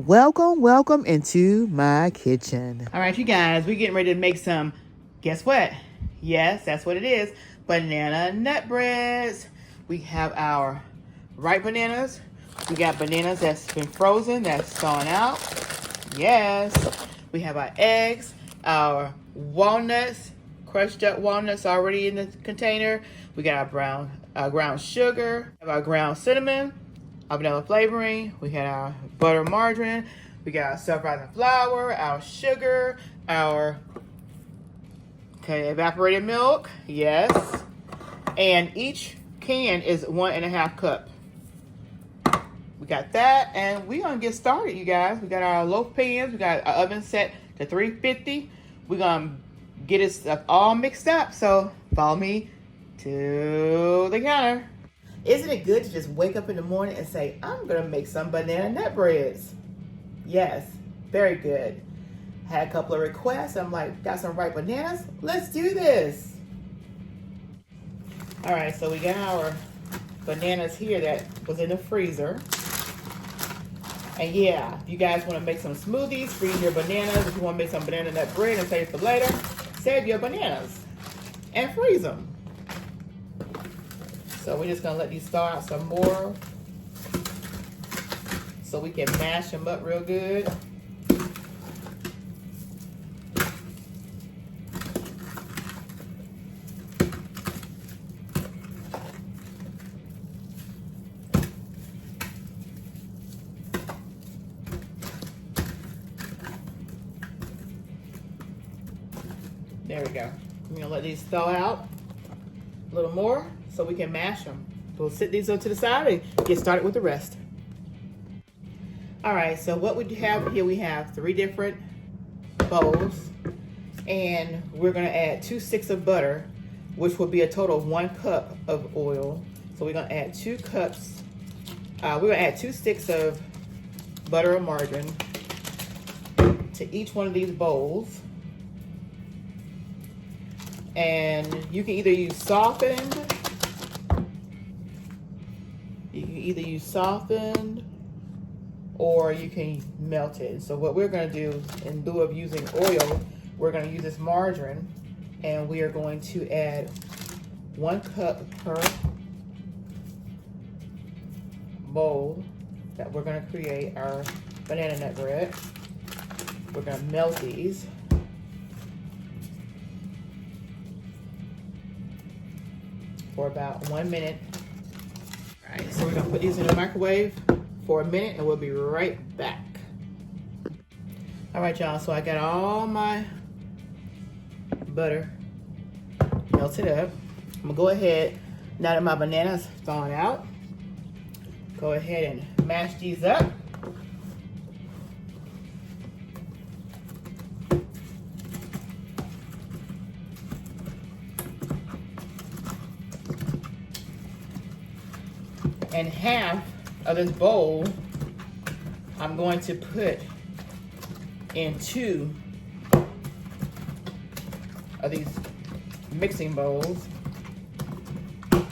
Welcome into my kitchen. All right, you guys, we're getting ready to make some, guess what? Yes, that's what it is, banana nut breads. We have our ripe bananas. We got bananas that's been frozen, that's thawing out. Yes. We have our eggs, our walnuts, crushed up walnuts already in the container. We got our ground sugar, we have our ground cinnamon, our vanilla flavoring. We had our butter margarine. We got our self-rising flour, our sugar, our evaporated milk. Yes. And each can is 1.5 cups. We got that, and we're gonna get started, you guys. We got our loaf pans. We got our oven set to 350. We're gonna get it stuff all mixed up. So follow me to the counter. Isn't it good to just wake up in the morning and say, I'm gonna make some banana nut breads? Yes, very good. Had a couple of requests. I'm like, got some ripe bananas? Let's do this. All right, so we got our bananas here that was in the freezer. And yeah, if you guys want to make some smoothies, freeze your bananas. If you want to make some banana nut bread and save it for later, save your bananas and freeze them. So we're just going to let these thaw out some more so we can mash them up real good. There we go. I'm gonna let these thaw out a little more so we can mash them. We'll sit these up to the side and get started with the rest. All right, so what we have here, we have 3 different bowls, and we're gonna add 2 sticks of butter, which will be a total of 1 cup of oil. So we're gonna add 2 cups, we're gonna add 2 sticks of butter or margarine to each one of these bowls. And you can either use softened, or you can melt it. So what we're gonna do, in lieu of using oil, we're gonna use this margarine, and we are going to add 1 cup per bowl that we're gonna create our banana nut bread. We're gonna melt these. For about 1 minute. All right, so we're gonna put these in the microwave for 1 minute and we'll be right back. All right, y'all, so I got all my butter melted up. I'm gonna go ahead, now that my bananas thawing out, go ahead and mash these up. And half of this bowl, I'm going to put in 2 of these mixing bowls.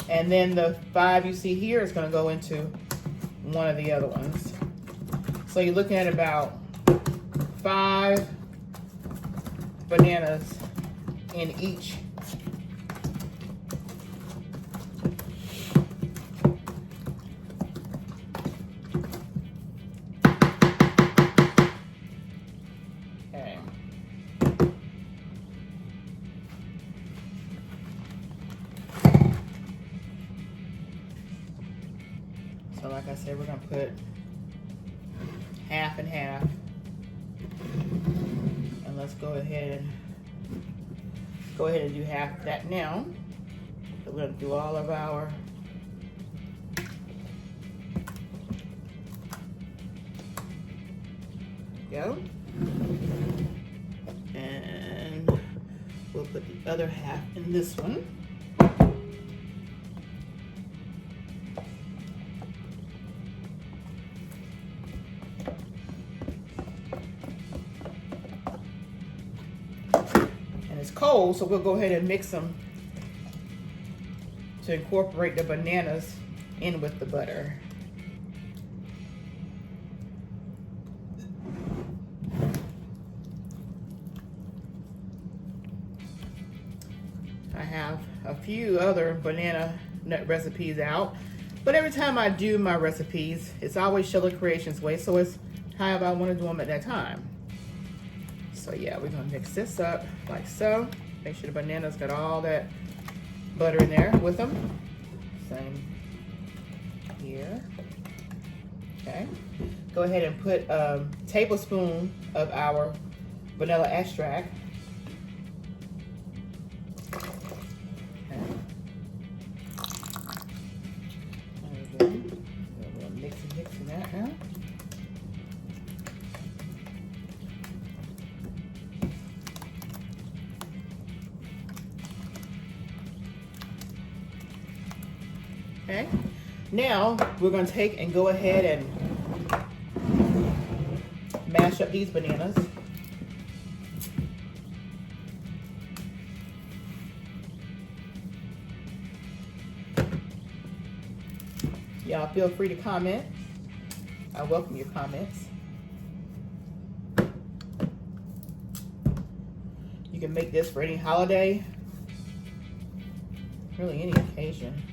And then the 5 you see here is gonna go into one of the other ones. So you're looking at about 5 bananas in each. So like I said, we're gonna put half and half. And let's go ahead and do half of that now. So we're gonna do all of our go. And we'll put the other half in this one. It's cold, so we'll go ahead and mix them to incorporate the bananas in with the butter. have a few other banana nut recipes out, but every time I do my recipes, it's always Sheila Creations way, so it's however I want to do them at that time. So yeah, we're gonna mix this up like so. Make sure the bananas got all that butter in there with them. Same here. Okay. Go ahead and put a tablespoon of our vanilla extract. Okay. There we go. We're mixing that now. Okay. Now we're going to take and go ahead and mash up these bananas. Y'all feel free to comment. I welcome your comments. You can make this for any holiday, really any occasion.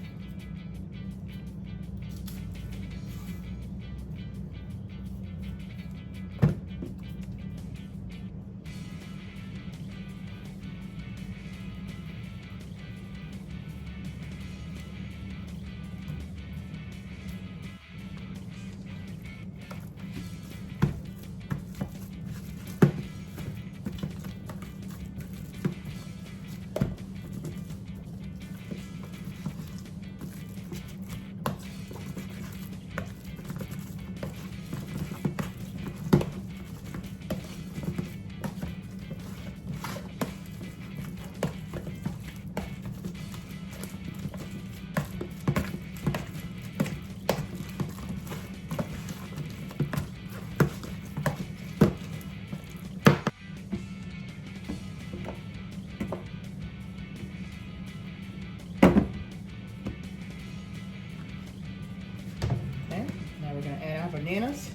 We're going to add our bananas.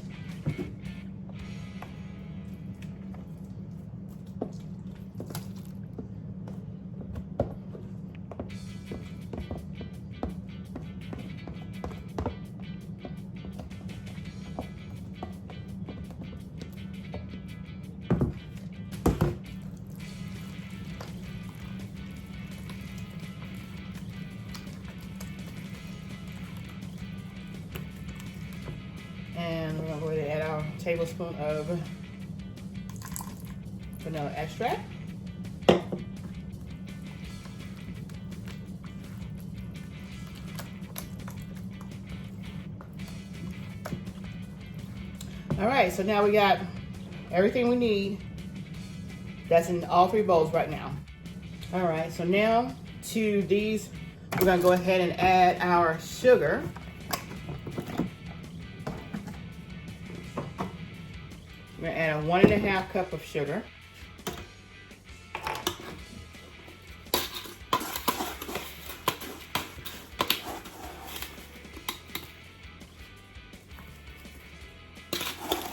And we're going to go ahead and add our tablespoon of vanilla extract. All right, so now we got everything we need that's in all three bowls right now. All right, so now to these, we're going to go ahead and add our sugar. We're going to add a 1.5 cup of sugar.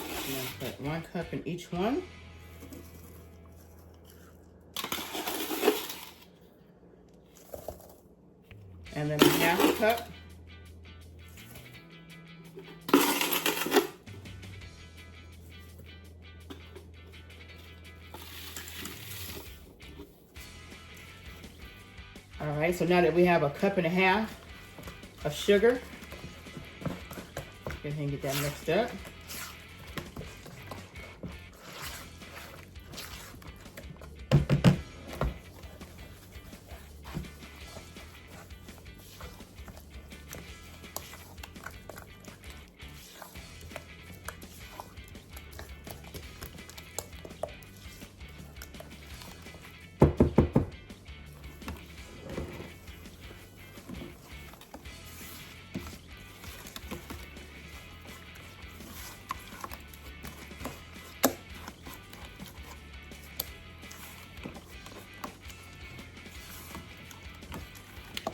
I'm going to put 1 cup in each one. And then 1/2 cup. All right, so now that we have 1.5 cups of sugar, go ahead and get that mixed up.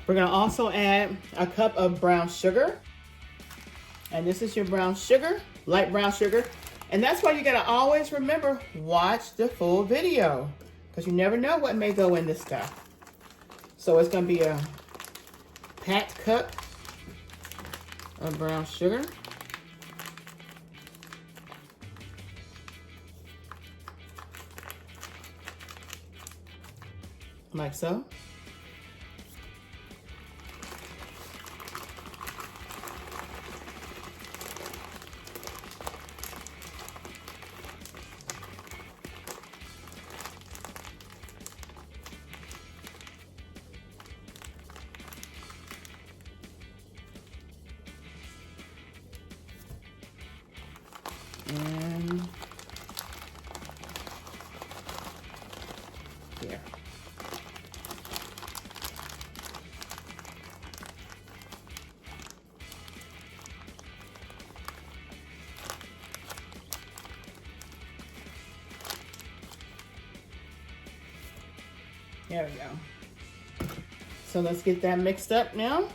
We're going to also add a cup of brown sugar. And this is your brown sugar, light brown sugar. And that's why you got to always remember, watch the full video, because you never know what may go in this stuff. So it's going to be a packed cup of brown sugar. Like so. And here. There we go. So let's get that mixed up now.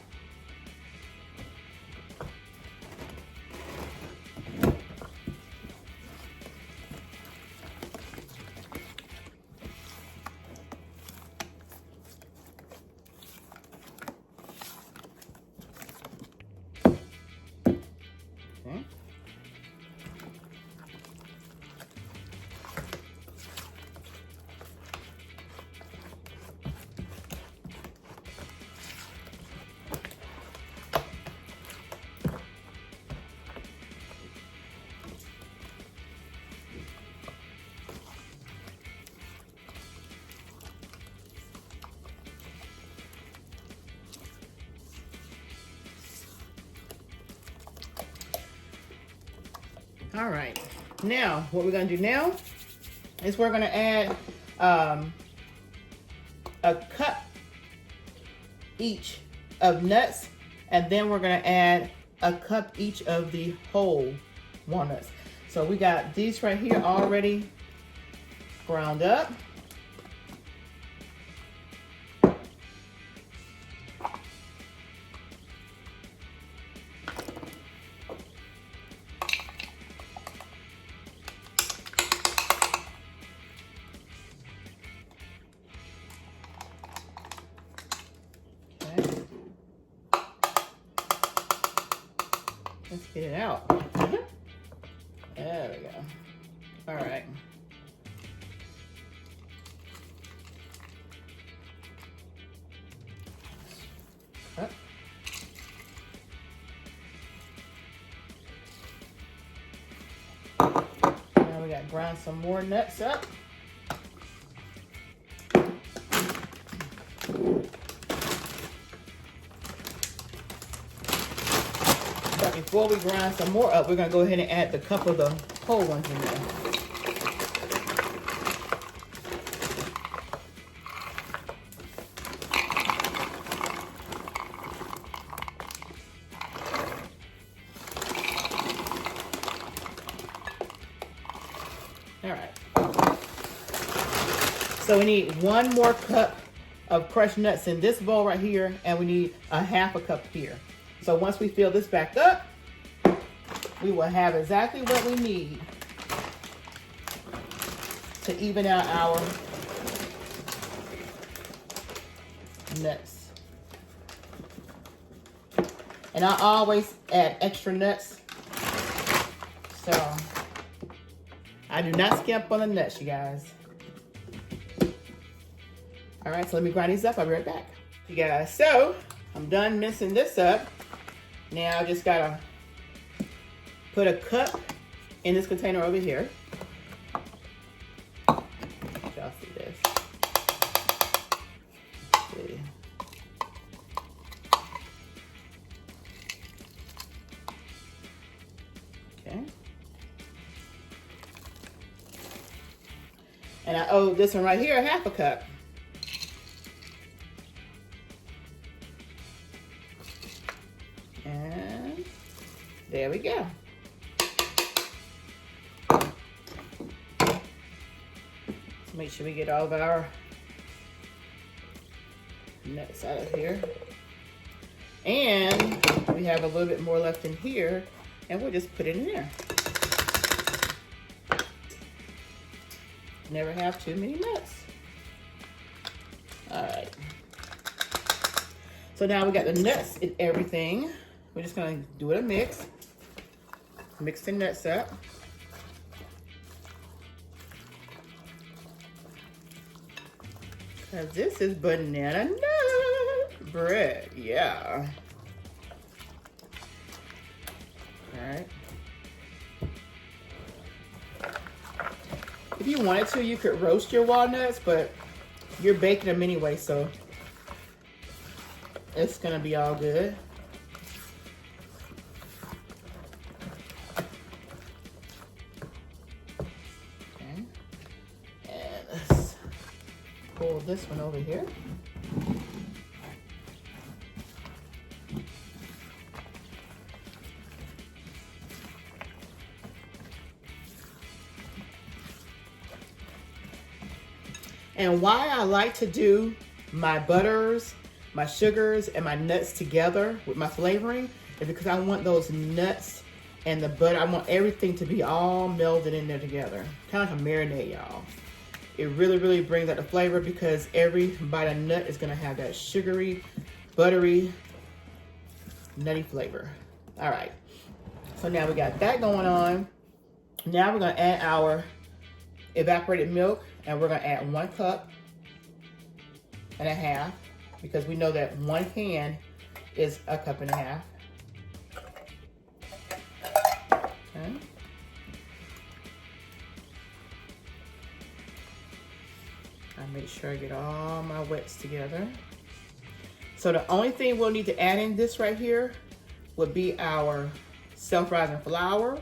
Okay. All right, now what we're gonna do now is we're gonna add a cup each of nuts, and then we're gonna add a cup each of the whole walnuts. So we got these right here already ground up. Let's get it out. There we go. All right. Cut. Now we got to grind some more nuts up. But before we grind some more up, we're going to go ahead and add the cup of the whole ones in there. All right. So we need one more cup of crushed nuts in this bowl right here, and we need a half a cup here. So once we fill this back up, we will have exactly what we need to even out our nuts. And I always add extra nuts, so I do not skimp on the nuts, you guys. All right, so let me grind these up. I'll be right back. You guys, so I'm done mixing this up. Now I just gotta put a cup in this container over here. Y'all see this? See. Okay. And I owe this one right here a half a cup. And there we go. Let's make sure we get all of our nuts out of here. And we have a little bit more left in here, and we'll just put it in there. Never have too many nuts. All right. So now we got the nuts and everything. We're just gonna do it a mix. Mix the nuts up. Cause this is banana nut bread, yeah. All right. If you wanted to, you could roast your walnuts, but you're baking them anyway, so it's gonna be all good. Okay. And let's pull this one over here. And why I like to do my butters, my sugars, and my nuts together with my flavoring is because I want those nuts and the butter, I want everything to be all melded in there together. Kind of like a marinade, y'all. It really, really brings out the flavor because every bite of nut is gonna have that sugary, buttery, nutty flavor. All right, so now we got that going on. Now we're gonna add our evaporated milk, and we're gonna add 1.5 cups because we know that 1 can is 1.5 cups. Okay. I make sure I get all my wets together. So the only thing we'll need to add in this right here would be our self-rising flour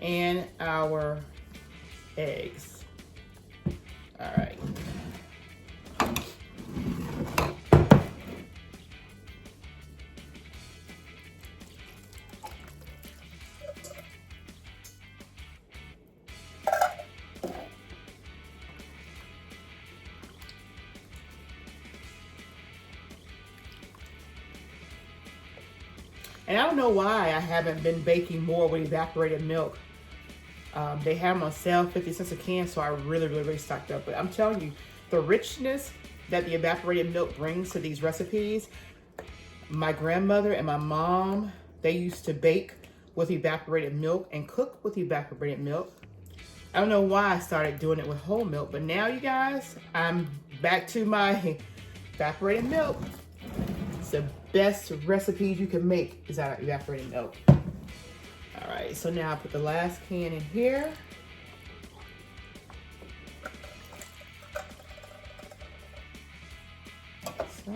and our eggs. All right. And I don't know why I haven't been baking more with evaporated milk. They have them on sale, 50 cents a can, so I really stocked up. But I'm telling you, the richness that the evaporated milk brings to these recipes, my grandmother and my mom, they used to bake with evaporated milk and cook with evaporated milk. I don't know why I started doing it with whole milk, but now you guys, I'm back to my evaporated milk. It's the best recipes you can make is out of evaporated milk. All right, so now I put the last can in here. So.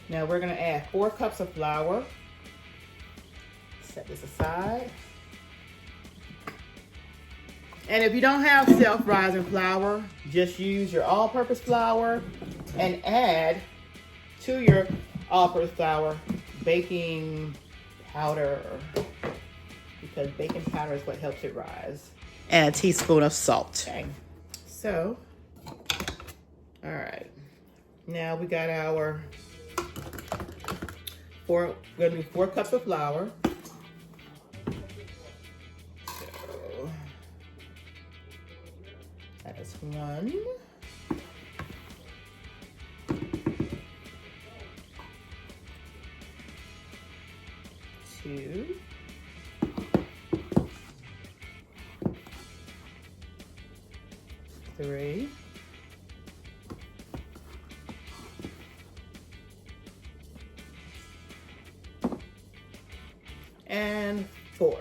Now we're gonna add 4 cups of flour. Set this aside. And if you don't have self-rising flour, just use your all-purpose flour and add to your all-purpose flour baking powder, because baking powder is what helps it rise. And a teaspoon of salt. Okay, so, all right. Now we got our we're gonna do 4 cups of flour. So that is 1. 2. 3. And 4.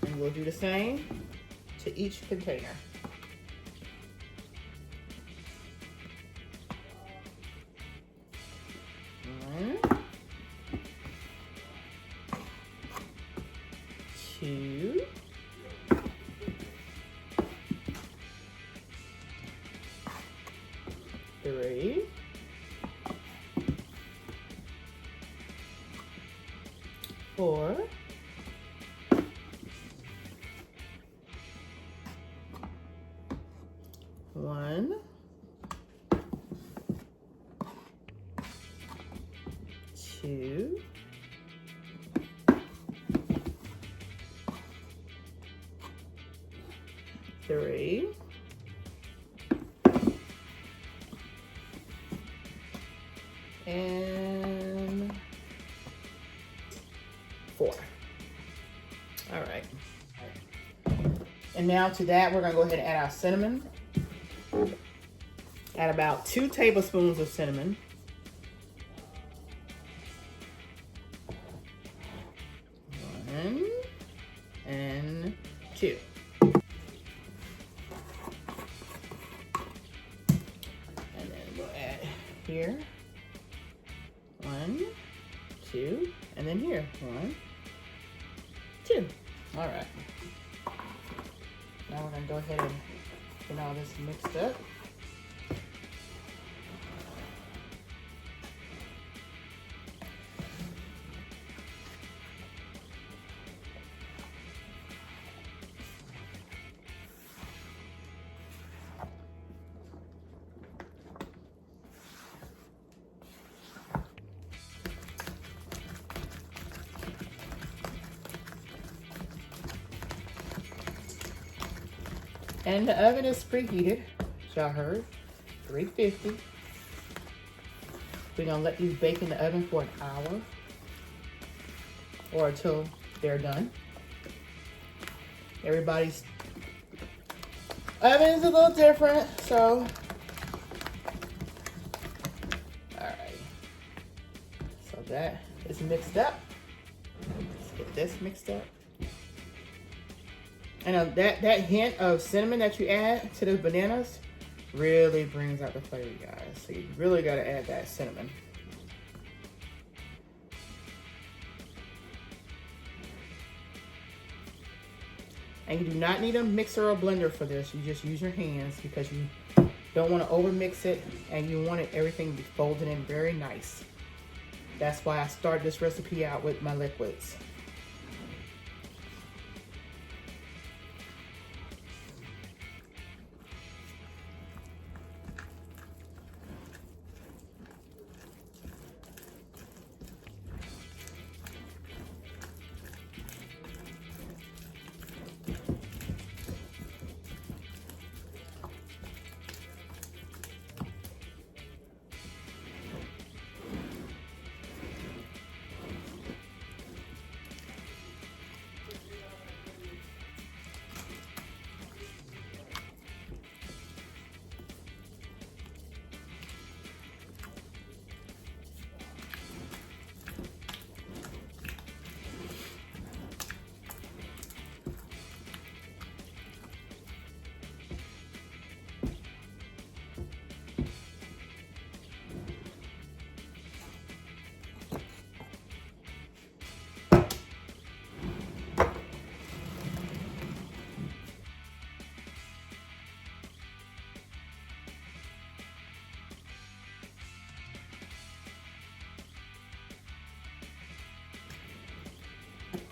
And we'll do the same to each container. One, 2, 3, 4. 4, 1, 2, 3, and 4. All right. And now to that, we're gonna go ahead and add our cinnamon. Add about 2 tablespoons of cinnamon. One and 2. And then we'll add here. 1, 2, and then here. 1, 2. All right. Now we're gonna go ahead and get all this mixed up. And the oven is preheated, as y'all heard, 350. We're gonna let these bake in the oven for an hour or until they're done. Everybody's oven is a little different, so. All right, so that is mixed up. Let's get this mixed up. And that hint of cinnamon that you add to the bananas really brings out the flavor, guys. So you really got to add that cinnamon. And you do not need a mixer or blender for this. You just use your hands because you don't want to over mix it and you want everything to be folded in very nice. That's why I started this recipe out with my liquids.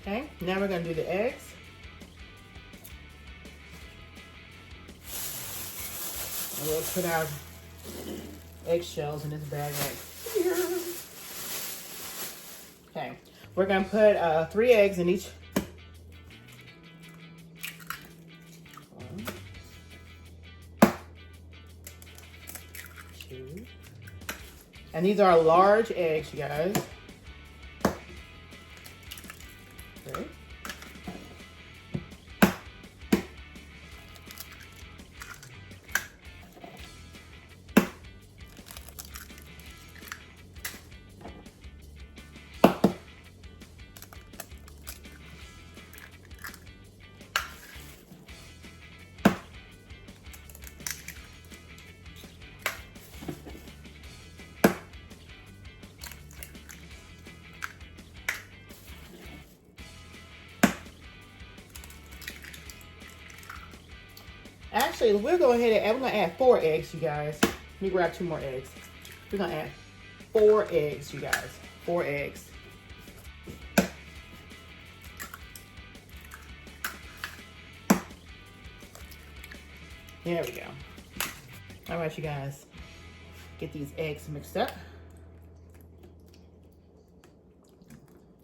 Okay, now we're gonna do the eggs. And we'll put our eggshells in this bag right here. Okay, we're gonna put 3 eggs in each. 1, 2. And these are large eggs, you guys. 3. Actually, we'll go ahead and we're gonna add 4 eggs, you guys. Let me grab 2 more eggs. We're gonna add 4 eggs, you guys. 4 eggs. There we go. All right, you guys. Get these eggs mixed up.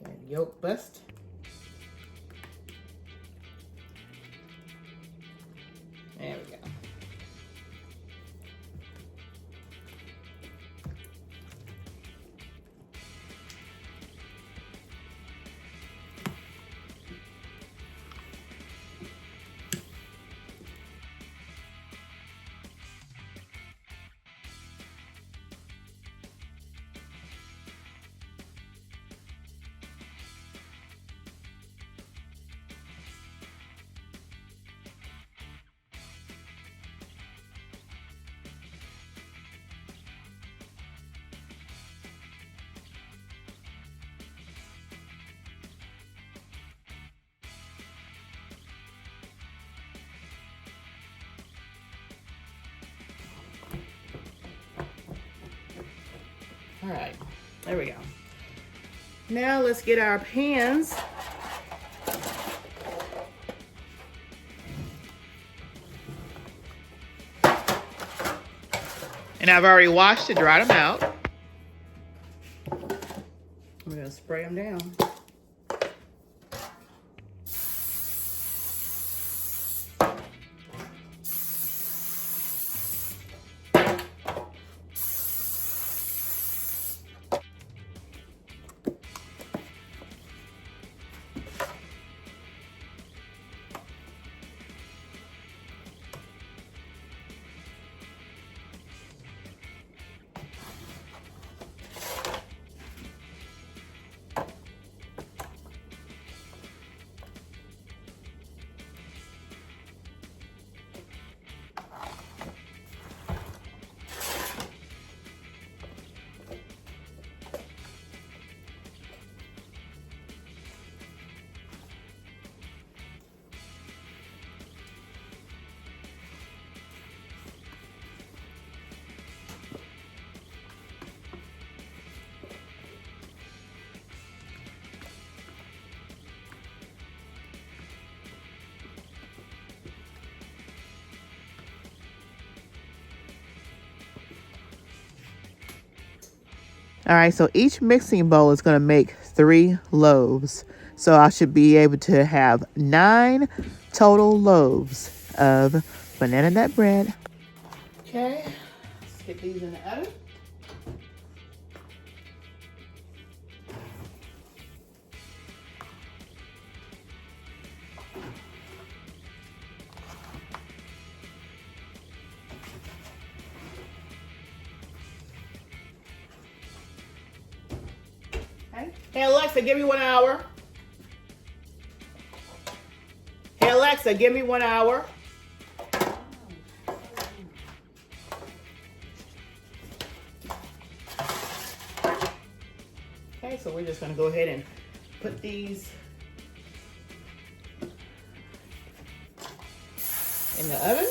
That yolk bust. There we go. All right, there we go. Now let's get our pans. And I've already washed it, dried them out. I'm gonna spray them down. All right, so each mixing bowl is going to make 3 loaves. So I should be able to have 9 total loaves of banana nut bread. Okay, let's get these in the oven. Okay. Hey Alexa, give me 1 hour. Hey Alexa, give me 1 hour. Okay, so we're just gonna go ahead and put these in the oven.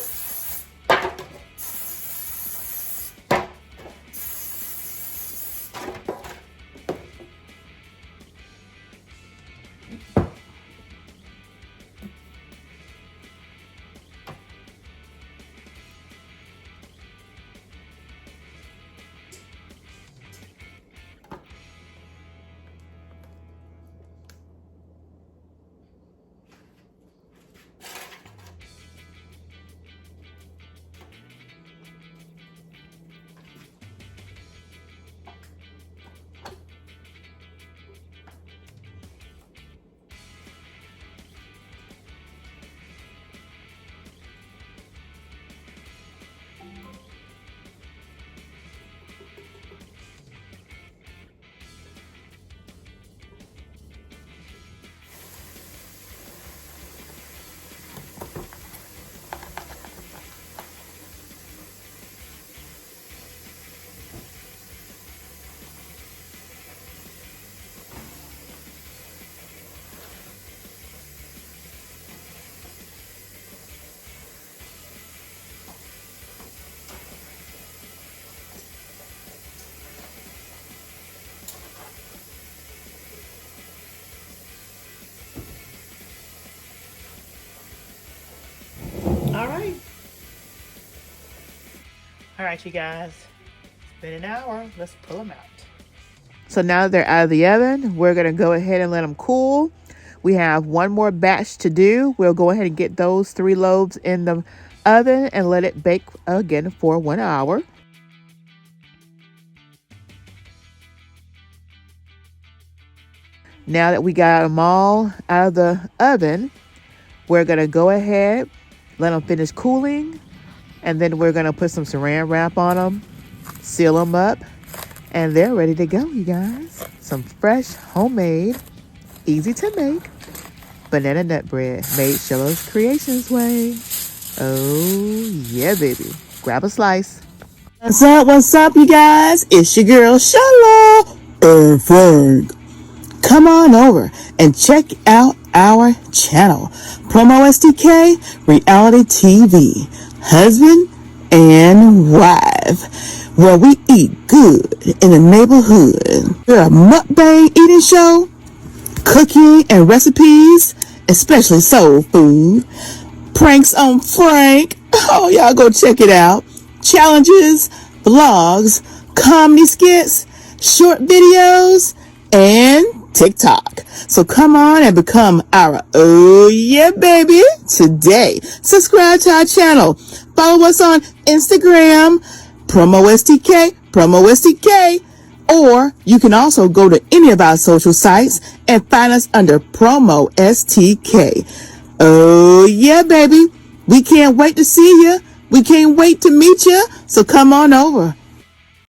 All right, you guys. It's been an hour. Let's pull them out. So now that they're out of the oven, we're going to go ahead and let them cool. We have one more batch to do. We'll go ahead and get those 3 loaves in the oven and let it bake again for 1 hour. Now that we got them all out of the oven, we're going to go ahead, let them finish cooling, and then we're going to put some saran wrap on them, seal them up, and they're ready to go, you guys. Some fresh, homemade, easy to make banana nut bread made Sheila's Creations way. Oh, yeah, baby. Grab a slice. What's up, you guys? It's your girl, Sheila and Frank. Come on over and check out our channel, Promo STK Reality TV, husband and wife, where we eat good in the neighborhood. We're a mukbang eating show, cooking and recipes, especially soul food, pranks on Frank. Oh, y'all go check it out. Challenges, vlogs, comedy skits, short videos, and TikTok. So come on and become our oh yeah baby today. Subscribe to our channel. Follow us on Instagram, Promo STK, or you can also go to any of our social sites and find us under Promo STK. Oh yeah baby. We can't wait to see you. We can't wait to meet you. So come on over.